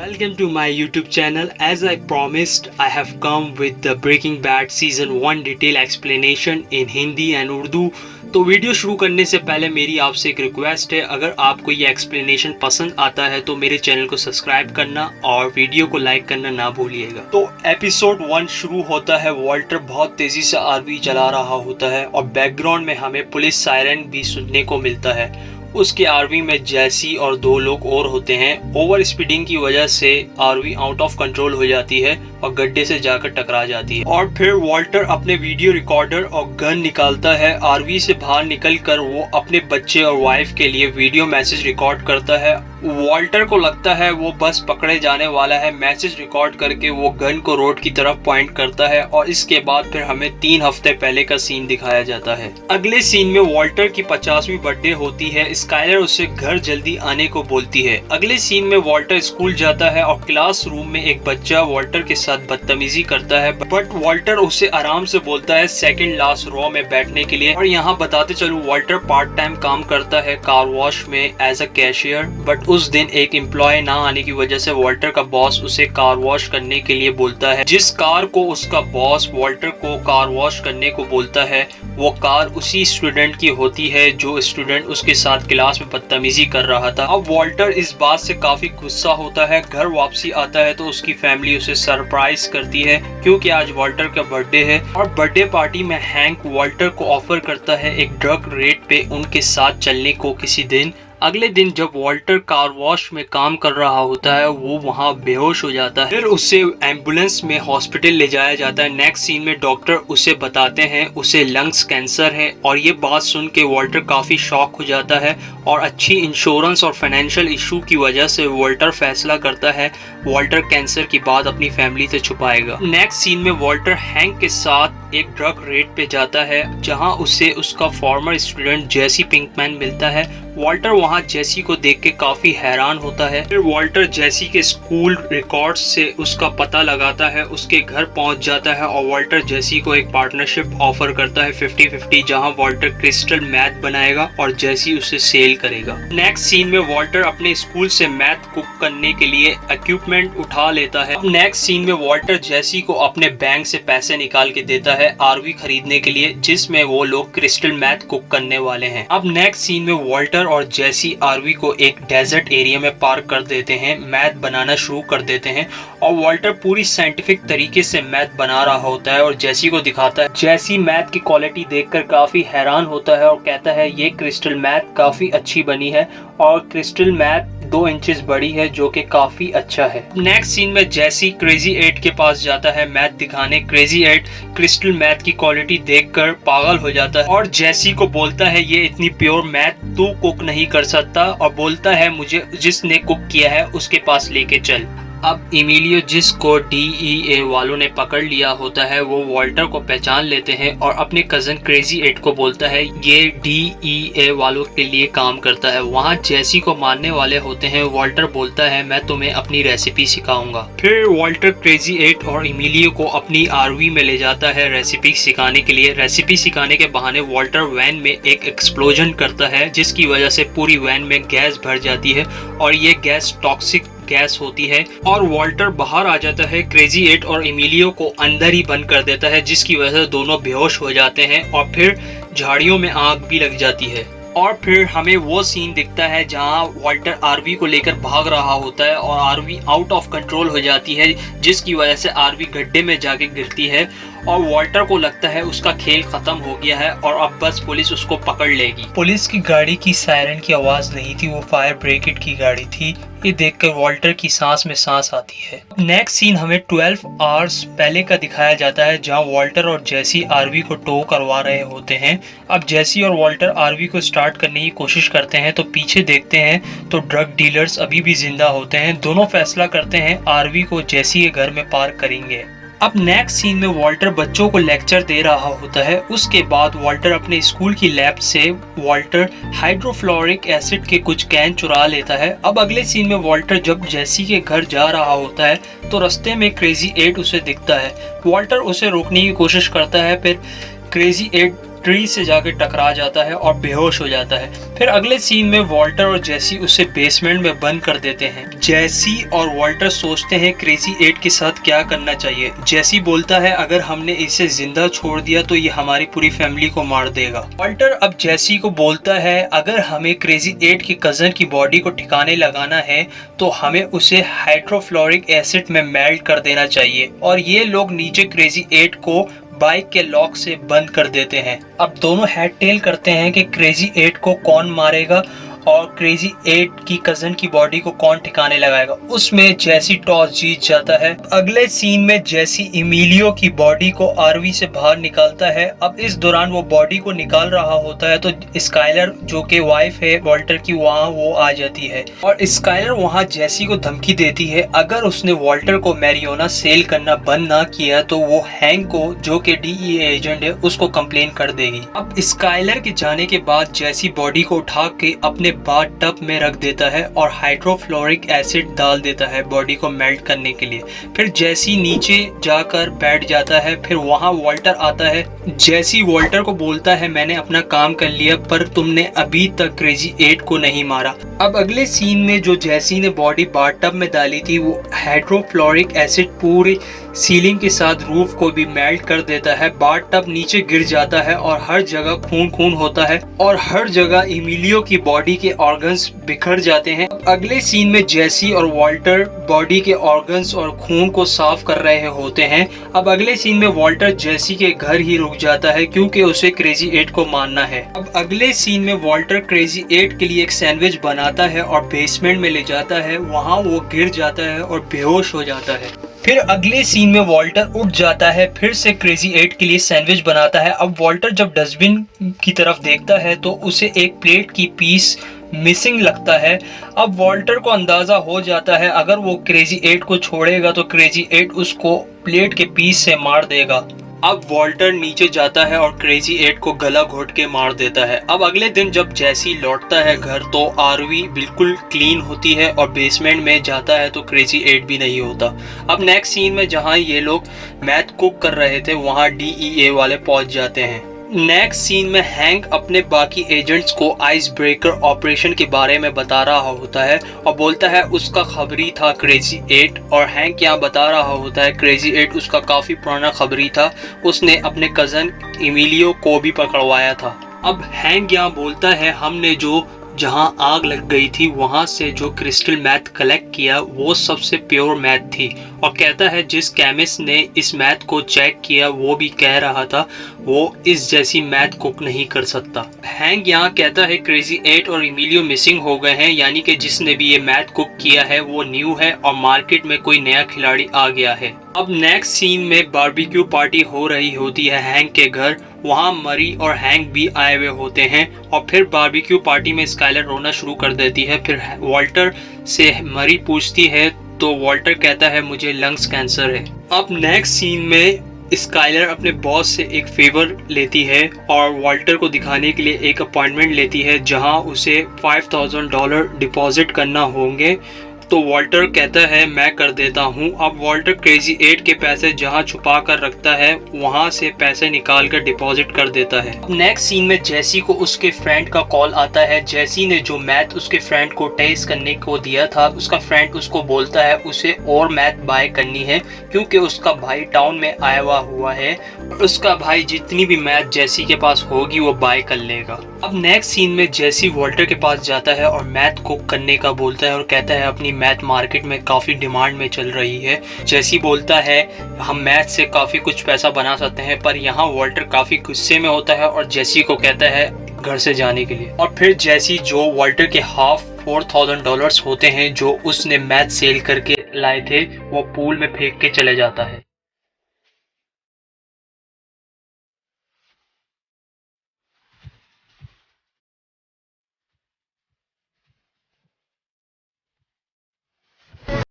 Welcome to my YouTube channel. As I promised, I have come with the Breaking Bad Season 1 detail explanation in Hindi and Urdu. तो video शुरू करने से पहले मेरी आपसे एक रिक्वेस्ट है, अगर आपको ये एक्सप्लेनेशन पसंद आता है तो मेरे चैनल को सब्सक्राइब करना और वीडियो को लाइक करना ना भूलिएगा। तो एपिसोड 1 शुरू होता है। वॉल्टर बहुत तेजी से आरवी चला रहा होता है और बैकग्राउंड में हमें पुलिस सायरन भी सुनने को मिलता है। उसके आरवी में जैसी और 2 लोग और होते हैं। ओवर स्पीडिंग की वजह से आरवी आउट ऑफ कंट्रोल हो जाती है और गड्ढे से जाकर टकरा जाती है और फिर वॉल्टर अपने वीडियो रिकॉर्डर और गन निकालता है। आरवी से बाहर निकलकर वो अपने बच्चे और वाइफ के लिए वीडियो मैसेज रिकॉर्ड करता है। वॉल्टर को लगता है वो बस पकड़े जाने वाला है। मैसेज रिकॉर्ड करके वो गन को रोड की तरफ पॉइंट करता है और इसके बाद फिर हमें 3 हफ्ते पहले का सीन दिखाया जाता है। अगले सीन में वॉल्टर की 50वीं बर्थडे होती है। स्काइलर उसे घर जल्दी आने को बोलती है। अगले सीन में वॉल्टर स्कूल जाता है और क्लास रूम में एक बच्चा वॉल्टर के साथ बदतमीजी करता है, बट वॉल्टर उसे आराम से बोलता है सेकंड लास्ट रो में बैठने के लिए। और यहाँ बताते चलूं, वॉल्टर पार्ट टाइम काम करता है कार वॉश में एज अ कैशियर, बट उस दिन एक एम्प्लॉय ना आने की वजह से वॉल्टर का बॉस उसे कार वॉश करने के लिए बोलता है। जिस कार को उसका बॉस वॉल्टर को कार वॉश करने को बोलता है वो कार उसी स्टूडेंट की होती है जो स्टूडेंट उसके साथ क्लास में बदतमीजी कर रहा था। अब वॉल्टर इस बात से काफी गुस्सा होता है। घर वापसी आता है तो उसकी फैमिली उसे सरप्राइज करती है क्योंकि आज वॉल्टर का बर्थडे है और बर्थडे पार्टी में हैंक वॉल्टर को ऑफर करता है एक ड्रग रेट पे उनके साथ चलने को किसी दिन। अगले दिन जब वॉल्टर कार वॉश में काम कर रहा होता है वो वहाँ बेहोश हो जाता है। फिर उसे एम्बुलेंस में हॉस्पिटल ले जाया जाता है। नेक्स्ट सीन में डॉक्टर उसे बताते हैं उसे लंग्स कैंसर है और ये बात सुन के वॉल्टर काफी शॉक हो जाता है और अच्छी इंश्योरेंस और फाइनेंशियल इशू की वजह से वॉल्टर फैसला करता है वॉल्टर कैंसर की बात अपनी फैमिली से छुपाएगा। नेक्स्ट सीन में वॉल्टर हैंक के साथ एक ड्रग रेड पे जाता है जहां उसे उसका फॉर्मर स्टूडेंट जेसी पिंकमैन मिलता है। वॉल्टर वहां जेसी को देख के काफी हैरान होता है। फिर वॉल्टर जेसी के स्कूल रिकॉर्ड्स से उसका पता लगाता है, उसके घर पहुंच जाता है और वॉल्टर जेसी को एक पार्टनरशिप ऑफर करता है 50-50, जहां वॉल्टर क्रिस्टल मैथ बनाएगा और जेसी उसे सेल करेगा। नेक्स्ट सीन में वॉल्टर अपने स्कूल से मैथ कुक करने के लिए इक्विपमेंट उठा लेता है। नेक्स्ट सीन में वॉल्टर जेसी को अपने बैंक से पैसे निकाल के देता है आरवी खरीदने के लिए जिसमें वो लोग क्रिस्टल मैथ कुक करने वाले हैं। अब नेक्स्ट सीन में वॉल्टर और जेसी आरवी को एक डेजर्ट एरिया में पार्क कर देते हैं, मैथ बनाना शुरू कर देते हैं और वॉल्टर पूरी साइंटिफिक तरीके से मैथ बना रहा होता है और जेसी को दिखाता है। जेसी मैथ की क्वालिटी देखकर काफी हैरान होता है और कहता है ये क्रिस्टल मैथ काफी अच्छी बनी है और क्रिस्टल मैथ 2 इंचेस बड़ी है जो कि काफी अच्छा है। नेक्स्ट सीन में जेसी क्रेजी 8 के पास जाता है मैथ दिखाने। क्रेजी 8 क्रिस्टल मैथ की क्वालिटी देखकर पागल हो जाता है और जेसी को बोलता है ये इतनी प्योर मैथ तू कुक नहीं कर सकता और बोलता है मुझे जिसने कुक किया है उसके पास लेके चल। अब इमिलियो जिसको DEA वालों ने पकड़ लिया होता है वो वॉल्टर को पहचान लेते हैं और अपने कजन क्रेजी 8 को बोलता है ये DEA वालों के लिए काम करता है। वहाँ जेसी को मारने वाले होते हैं। वॉल्टर बोलता है मैं तुम्हें अपनी रेसिपी सिखाऊंगा। फिर वॉल्टर क्रेजी 8 और इमिलियो को अपनी आरवी में ले जाता है रेसिपी सिखाने के लिए। रेसिपी सिखाने के बहाने वॉल्टर वैन में एक एक्सप्लोजन करता है जिसकी वजह से पूरी वैन में गैस भर जाती है और ये गैस टॉक्सिक गैस होती है और वॉल्टर बाहर आ जाता है। क्रेजी 8 और इमिलियो को अंदर ही बंद कर देता है जिसकी वजह से दोनों बेहोश हो जाते हैं और फिर झाड़ियों में आग भी लग जाती है। और फिर हमें वो सीन दिखता है जहां वॉल्टर आरवी को लेकर भाग रहा होता है और आरवी आउट ऑफ कंट्रोल हो जाती है जिसकी वजह से आरवी गड्ढे में जाके गिरती है और वॉल्टर को लगता है उसका खेल खत्म हो गया है और अब बस पुलिस उसको पकड़ लेगी। पुलिस की गाड़ी की सायरन की आवाज नहीं थी, वो फायर ब्रिगेड की गाड़ी थी। ये देखकर वॉल्टर की सांस में सांस आती है। नेक्स्ट सीन हमें 12 आवर्स पहले का दिखाया जाता है जहां वॉल्टर और जेसी आरवी को टो करवा रहे होते हैं। अब जेसी और वॉल्टर आरवी को स्टार्ट करने की कोशिश करते हैं तो पीछे देखते हैं तो ड्रग डीलर्स अभी भी जिंदा होते हैं। दोनों फैसला करते हैं आरवी को जेसी के घर में पार्क करेंगे। अब नेक्स्ट सीन में वॉल्टर बच्चों को लेक्चर दे रहा होता है। उसके बाद वॉल्टर अपने स्कूल की लैब से वॉल्टर हाइड्रोफ्लोरिक एसिड के कुछ कैन चुरा लेता है। अब अगले सीन में वॉल्टर जब जेसी के घर जा रहा होता है तो रास्ते में क्रेजी 8 उसे दिखता है। वॉल्टर उसे रोकने की कोशिश करता है, फिर क्रेजी 8 ट्री से जाके टकरा जाता है और बेहोश हो जाता है। फिर अगले सीन में वॉल्टर और जेसी उसे बेसमेंट में बंद कर देते हैं। जेसी और वॉल्टर सोचते हैं क्रेजी 8 के साथ क्या करना चाहिए। जेसी बोलता है अगर हमने इसे जिंदा छोड़ दिया तो ये हमारी पूरी फैमिली को मार देगा। वॉल्टर अब जेसी को बोलता है अगर हमें क्रेजी 8 की कजन की बॉडी को ठिकाने लगाना है तो हमें उसे हाइड्रोफ्लोरिक एसिड में मेल्ट कर देना चाहिए। और ये लोग नीचे क्रेजी 8 को बाइक के लॉक से बंद कर देते हैं। अब दोनों हेड टेल करते हैं कि क्रेजी 8 को कौन मारेगा और क्रेजी 8 की कजन की बॉडी को कौन ठिकाने लगाएगा। उसमें जेसी टॉस जीत जाता है। अगले सीन में जेसी इमिलियो की बॉडी को आरवी से बाहर निकालता है। अब इस दौरान वो बॉडी को निकाल रहा होता है तो स्काइलर जो कि वाइफ है वॉल्टर की वहाँ वो आ जाती है और स्काइलर वहाँ जेसी को धमकी देती है अगर उसने वॉल्टर को मैरियोना सेल करना बंद ना किया तो वो हैंक को जो कि DEA एजेंट है उसको कंप्लेन कर देगी। अब स्काइलर के जाने के बाद जेसी बॉडी को उठा के अपने बाथ टब में रख देता है और हाइड्रोफ्लोरिक एसिड डाल देता है बॉडी को मेल्ट करने के लिए। फिर जेसी नीचे जाकर बैठ जाता है। फिर वहाँ वॉल्टर आता है। जेसी वॉल्टर को बोलता है मैंने अपना काम कर लिया पर तुमने अभी तक क्रेजी 8 को नहीं मारा। अब अगले सीन में जो जेसी ने बॉडी बाथ टब में डाली थी वो हाइड्रोफ्लोरिक एसिड पूरी सीलिंग के साथ रूफ को भी मेल्ट कर देता है। बाथ टब नीचे गिर जाता है और हर जगह खून खून होता है और हर जगह इमिलियो की बॉडी के ऑर्गन्स बिखर जाते हैं। अगले सीन में जेसी और वॉल्टर बॉडी के ऑर्गन्स और खून को साफ कर रहे होते हैं। अब अगले सीन में वॉल्टर जेसी के घर ही रुक जाता है क्योंकि उसे क्रेजी 8 को मारना है। अब अगले सीन में वॉल्टर क्रेजी 8 के लिए एक सैंडविच बनाता है और बेसमेंट में ले जाता है। वहाँ वो गिर जाता है और बेहोश हो जाता है। फिर अगले सीन में वॉल्टर उठ जाता है, फिर से क्रेजी 8 के लिए सैंडविच बनाता है। अब वॉल्टर जब डस्टबिन की तरफ देखता है तो उसे एक प्लेट की पीस मिसिंग लगता है। अब वॉल्टर को अंदाजा हो जाता है अगर वो क्रेजी 8 को छोड़ेगा तो क्रेजी 8 उसको प्लेट के पीस से मार देगा। अब वॉल्टर नीचे जाता है और क्रेजी 8 को गला घोट के मार देता है। अब अगले दिन जब जेसी लौटता है घर तो आरवी बिल्कुल क्लीन होती है और बेसमेंट में जाता है तो क्रेजी 8 भी नहीं होता। अब नेक्स्ट सीन में जहां ये लोग मैथ कुक कर रहे थे वहां DEA वाले पहुंच जाते हैं। नेक्स्ट सीन में हैंक अपने बाकी एजेंट्स को आइस ब्रेकर ऑपरेशन के बारे में बता रहा होता है और बोलता है उसका खबरी था क्रेजी 8 और हैंक यहाँ बता रहा होता है क्रेजी 8 उसका काफ़ी पुराना खबरी था, उसने अपने कज़न इमिलियो को भी पकड़वाया था। अब हैंक यहाँ बोलता है हमने जो जहां आग लग गई थी वहां से जो क्रिस्टल मैथ कलेक्ट किया वो सबसे प्योर मैथ थी और कहता है जिस केमिस्ट ने इस मैथ को चेक किया वो भी कह रहा था वो इस जैसी मैथ कुक नहीं कर सकता। हैंक यहाँ कहता है क्रेजी 8 और इमिलियो मिसिंग हो गए हैं, यानी कि जिसने भी ये मैथ कुक किया है वो न्यू है और मार्केट में कोई नया खिलाड़ी आ गया है। अब नेक्स्ट सीन में बारबेक्यू पार्टी हो रही होती है हैंक के घर। वहाँ मरी और हैंक भी आए हुए होते हैं और फिर बारबेक्यू पार्टी में स्काइलर रोना शुरू कर देती है। फिर वॉल्टर से मरी पूछती है तो वॉल्टर कहता है मुझे लंग्स कैंसर है। अब नेक्स्ट सीन में स्काइलर अपने बॉस से एक फेवर लेती है और वॉल्टर को दिखाने के लिए एक अपॉइंटमेंट लेती है जहां उसे $5000 डिपॉजिट करना होंगे। तो वॉल्टर कहता है मैं कर देता हूँ। अब वॉल्टर क्रेजी 8 के पैसे जहाँ छुपा कर रखता है वहाँ से पैसे निकाल कर डिपॉजिट कर देता है। नेक्स्ट सीन में जेसी को उसके फ्रेंड का कॉल आता है। जेसी ने जो मैथ उसके फ्रेंड को टेस्ट करने को दिया था उसका फ्रेंड उसको बोलता है उसे और मैथ बाय करनी है क्योंकि उसका भाई टाउन में आया हुआ है। उसका भाई जितनी भी मैथ जेसी के पास होगी वो बाय कर लेगा। अब नेक्स्ट सीन में जेसी वॉल्टर के पास जाता है और मैथ कुक करने का बोलता है और कहता है अपनी मैथ मार्केट में काफ़ी डिमांड में चल रही है। जेसी बोलता है हम मैथ से काफ़ी कुछ पैसा बना सकते हैं, पर यहाँ वॉल्टर काफ़ी गुस्से में होता है और जेसी को कहता है घर से जाने के लिए। और फिर जेसी जो वॉल्टर के हाफ $4000 होते हैं जो उसने मैथ सेल करके लाए थे वो पूल में फेंक के चले जाता है।